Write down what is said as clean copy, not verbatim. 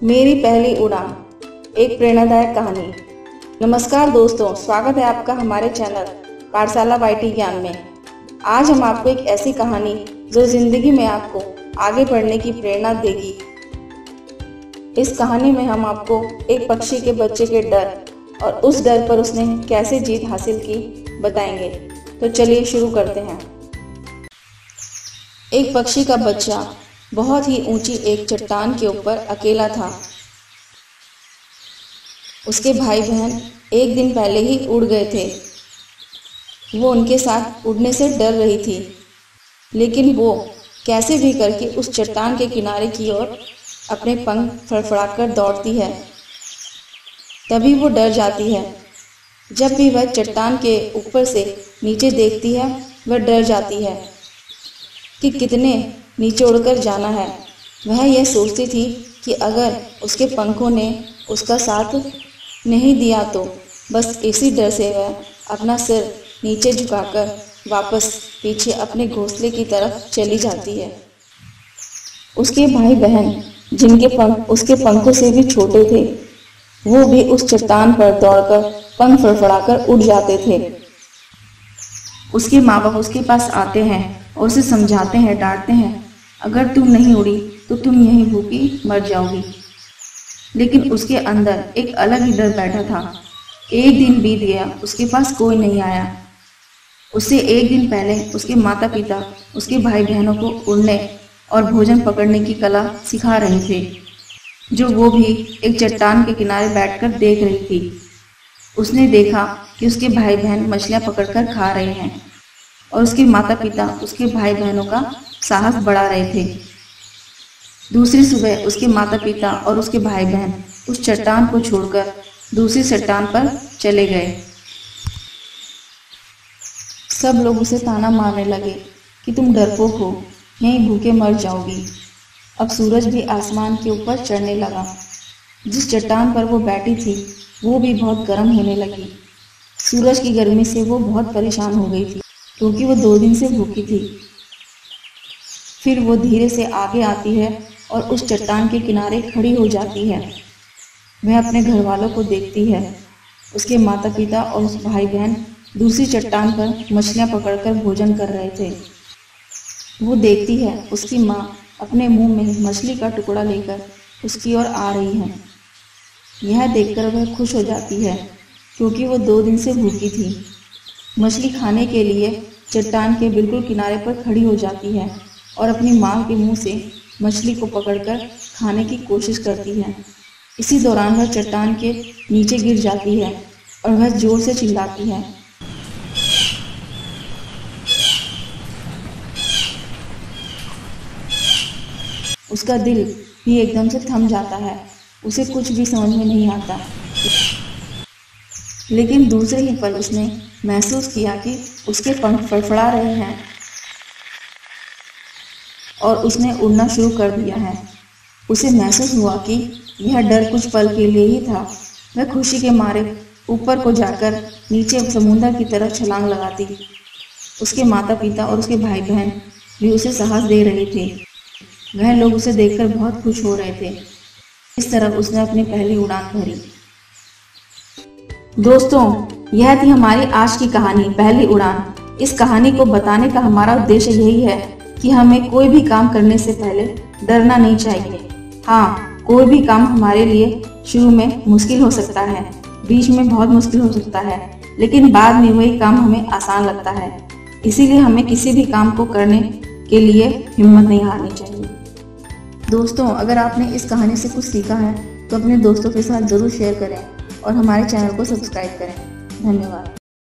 मेरी पहली उड़ान, एक प्रेरणादायक कहानी। नमस्कार दोस्तों, स्वागत है आपका हमारे चैनल पाठशाला वाईटी ज्ञान में। आज हम आपको एक ऐसी कहानी जो जिंदगी में आपको आगे बढ़ने की प्रेरणा देगी। इस कहानी में हम आपको एक पक्षी के बच्चे के डर और उस डर पर उसने कैसे जीत हासिल की बताएंगे। तो चलिए शुरू करते हैं। एक पक्षी का बच्चा बहुत ही ऊंची एक चट्टान के ऊपर अकेला था। उसके भाई बहन एक दिन पहले ही उड़ गए थे। वो उनके साथ उड़ने से डर रही थी, लेकिन वो कैसे भी करके उस चट्टान के किनारे की ओर अपने पंख फड़फड़ाकर दौड़ती है। तभी वो डर जाती है। जब भी वह चट्टान के ऊपर से नीचे देखती है, वह डर जाती है कि कितने नीचे उड़कर जाना है। वह यह सोचती थी कि अगर उसके पंखों ने उसका साथ नहीं दिया तो बस इसी डर से वह अपना सिर नीचे झुकाकर वापस पीछे अपने घोंसले की तरफ चली जाती है। उसके भाई बहन जिनके पंख उसके पंखों से भी छोटे थे, वो भी उस चट्टान पर दौड़कर पंख फड़फड़ाकर उड़ जाते थे। उसके माँ बाप उसके पास आते हैं और उसे समझाते हैं, डांटते हैं, अगर तुम नहीं उड़ी तो तुम यहीं भूखी मर जाओगी। लेकिन उसके अंदर एक अलग ही डर बैठा था। एक दिन बीत गया, उसके पास कोई नहीं आया। उससे एक दिन पहले उसके माता पिता उसके भाई बहनों को उड़ने और भोजन पकड़ने की कला सिखा रहे थे, जो वो भी एक चट्टान के किनारे बैठकर देख रही थी। उसने देखा कि उसके भाई बहन मछलियां पकड़कर खा रहे हैं और उसके माता पिता उसके भाई बहनों का साहस बढ़ा रहे थे। दूसरी सुबह उसके माता पिता और उसके भाई बहन उस चट्टान को छोड़कर दूसरी चट्टान पर चले गए। सब लोग उसे ताना मारने लगे कि तुम डरपोक हो, यहीं भूखे मर जाओगी। अब सूरज भी आसमान के ऊपर चढ़ने लगा। जिस चट्टान पर वो बैठी थी वो भी बहुत गर्म होने लगी। सूरज की गर्मी से वो बहुत परेशान हो गई थी, क्योंकि वो 2 दिन से भूखी थी। फिर वो धीरे से आगे आती है और उस चट्टान के किनारे खड़ी हो जाती है। वह अपने घर वालों को देखती है। उसके माता पिता और उस भाई बहन दूसरी चट्टान पर मछलियां पकड़कर भोजन कर रहे थे। वो देखती है उसकी माँ अपने मुंह में मछली का टुकड़ा लेकर उसकी ओर आ रही है। यह देखकर वह खुश हो जाती है, क्योंकि वो 2 दिन से भूखी थी। मछली खाने के लिए चट्टान के बिल्कुल किनारे पर खड़ी हो जाती है और अपनी माँ के मुंह से मछली को पकड़कर खाने की कोशिश करती है। इसी दौरान वह चट्टान के नीचे गिर जाती है और वह जोर से चिल्लाती है। उसका दिल भी एकदम से थम जाता है। उसे कुछ भी समझ में नहीं आता। लेकिन दूसरे ही पल उसने महसूस किया कि उसके पंख फड़फड़ा रहे हैं और उसने उड़ना शुरू कर दिया है। उसे महसूस हुआ कि यह डर कुछ पल के लिए ही था। वह खुशी के मारे ऊपर को जाकर नीचे समुद्र की तरफ छलांग लगाती। उसके माता पिता और उसके भाई बहन भी उसे साहस दे रहे थे। वह लोग उसे देखकर बहुत खुश हो रहे थे। इस तरह उसने अपनी पहली उड़ान भरी। दोस्तों, यह थी हमारी आज की कहानी, पहली उड़ान। इस कहानी को बताने का हमारा उद्देश्य यही है कि हमें कोई भी काम करने से पहले डरना नहीं चाहिए। हाँ, कोई भी काम हमारे लिए शुरू में मुश्किल हो सकता है, बीच में बहुत मुश्किल हो सकता है, लेकिन बाद में वही काम हमें आसान लगता है। इसीलिए हमें किसी भी काम को करने के लिए हिम्मत नहीं हारनी चाहिए। दोस्तों, अगर आपने इस कहानी से कुछ सीखा है तो अपने दोस्तों के साथ जरूर शेयर करें और हमारे चैनल को सब्सक्राइब करें। धन्यवाद।